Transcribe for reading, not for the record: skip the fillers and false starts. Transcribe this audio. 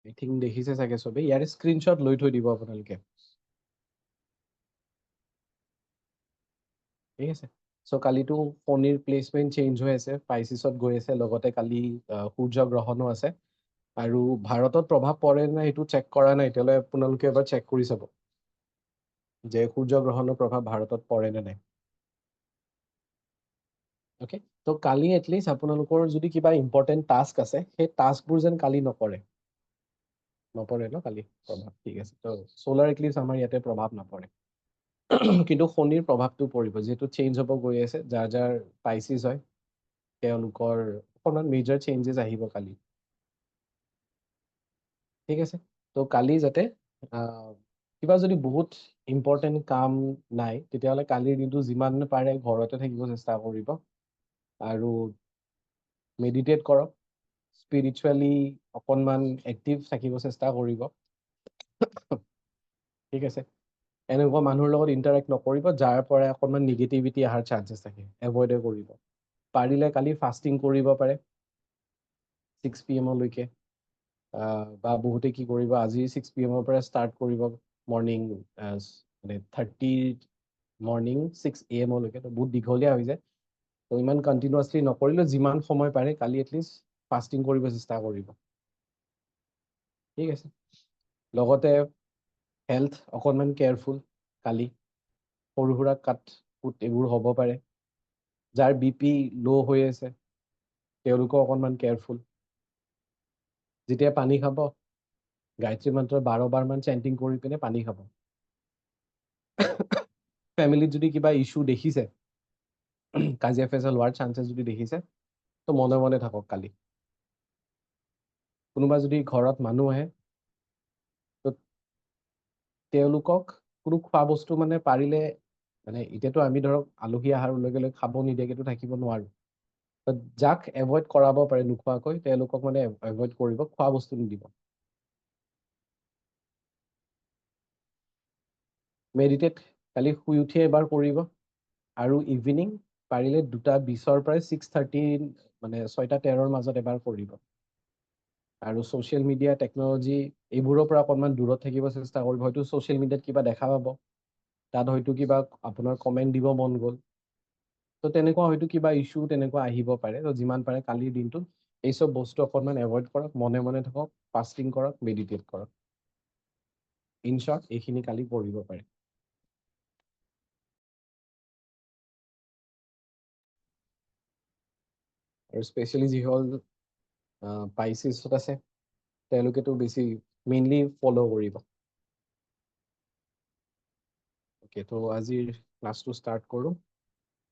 আই think দেখিছে চাগে চবেই, ইয়াৰ স্ক্ৰীনশ্বট লৈ থৈ দিব আপোনালোকে। ঠিক আছে। চ' কালিতো শনিৰ প্লেচমেণ্ট চেঞ্জ হৈ আছে, পাইচিছত গৈ আছে, লগতে কালি সূৰ্য গ্ৰহণো আছে। আৰু ভাৰতত প্ৰভাৱ পৰে নে সেইটো চেক কৰা নাই এতিয়ালৈ, আপোনালোকে এবাৰ চেক কৰি চাব যে সূৰ্য গ্ৰহণৰ প্ৰভাৱ ভাৰতত পৰে নে নাই। অ'কে, তো কালি এটলিষ্ট আপোনালোকৰ যদি কিবা ইম্পৰ্টেণ্ট টাস্ক আছে, সেই টাস্কবোৰ যেন কালি নপৰে ন কালি প্ৰভাৱ। ঠিক আছে, তো চ'লাৰ এক্লিপছ আমাৰ ইয়াতে প্ৰভাৱ নপৰে। কিন্তু শনিৰ প্ৰভাৱটো পৰিব, যিহেতু চেঞ্জ হ'ব গৈ আছে। যাৰ যাৰ পাইচিছ হয় তেওঁলোকৰ অকণমান মেজৰ চেঞ্জেছ আহিব কালি। ঠিক আছে, তো কালি যাতে কিবা যদি বহুত ইম্পৰ্টেণ্ট কাম নাই, তেতিয়াহ'লে কালিৰ দিনটো যিমান পাৰে ঘৰতে থাকিব চেষ্টা কৰিব আৰু মেডিটেট কৰক, স্পিৰিচুৱেলি অকণমান এক্টিভ থাকিব চেষ্টা কৰিব। ঠিক আছে, এনেকুৱা মানুহৰ লগত ইণ্টাৰেক্ট নকৰিব যাৰ পৰা অকণমান নিগেটিভিটি অহাৰ চান্সেছ থাকে, এভইডে কৰিব। পাৰিলে কালি ফাষ্টিং কৰিব পাৰে 6 PM লৈকে, বা বহুতে কি কৰিব, আজি 6 PM পৰা ষ্টাৰ্ট কৰিব মৰ্ণিং, মানে 6 AM লৈকে। তো বহুত দীঘলীয়া হৈ যায়, তো ইমান কণ্টিনিউৱাছলি নকৰিলেও যিমান সময় পাৰে কালি এটলিষ্ট ফাষ্টিং কৰিব চেষ্টা কৰিব। ঠিক আছে, লগতে হেল্থ অকণমান কেয়াৰফুল কালি। সৰু সুৰা কাট কুট এইবোৰ হ'ব পাৰে। যাৰ BP ল' হৈ আছে তেওঁলোকো অকণমান কেয়াৰফুল। যেতিয়া পানী খাব, গায়ত্ৰী মন্ত্ৰ 12 বাৰমান চেণ্টিং কৰি পিনে পানী খাব। ফেমিলিত যদি কিবা ইছ্যু দেখিছে, কাজিয়া ফেচাল হোৱাৰ চান্সেছ যদি দেখিছে, তো মনে মনে থাকক কালি। কোনোবা যদি ঘৰত মানুহ আহে, তো তেওঁলোকক কোনো খোৱা বস্তু মানে পাৰিলে, মানে এতিয়াতো আমি ধৰক আলহী অহাৰ লগে লগে খাব নিদিয়াকেতো থাকিব নোৱাৰোঁ। তো যাক এভইড কৰাব পাৰে নোখোৱাকৈ, তেওঁলোকক মানে এভইড কৰিব, খোৱা বস্তু নিদিব। মেডিটেট কালি শুই উঠিয়ে এবাৰ কৰিব, আৰু ইভিনিং পাৰিলে 2:20 পৰা 6:30, মানে 6:13 মাজত এবাৰ কৰিব। আৰু ছ'চিয়েল মিডিয়া, টেকন'লজি এইবোৰৰ পৰা অকণমান দূৰত থাকিব চেষ্টা কৰিব। হয়তো ছ'চিয়েল মিডিয়াত কিবা দেখা পাব, তাত হয়তো কিবা আপোনাৰ কমেণ্ট দিব মন গ'ল, তো তেনেকুৱা হয়তো কিবা ইছ্যু তেনেকুৱা আহিব পাৰে। তো যিমান পাৰে কালিৰ দিনটোত এই চব বস্তু অকণমান এভইড কৰক, মনে মনে থাকক, ফাষ্টিং কৰক, মেডিটেট কৰক। ইন শ্বৰ্ট এইখিনি কালি কৰিব পাৰে। আৰু স্পেচিয়েলি যিসকল পাইচিছত আছে তেওঁলোকেতো বেছি মেইনলি ফ'ল' কৰিব। অ'কে, তো আজিৰ ক্লাছটো ষ্টাৰ্ট কৰোঁ।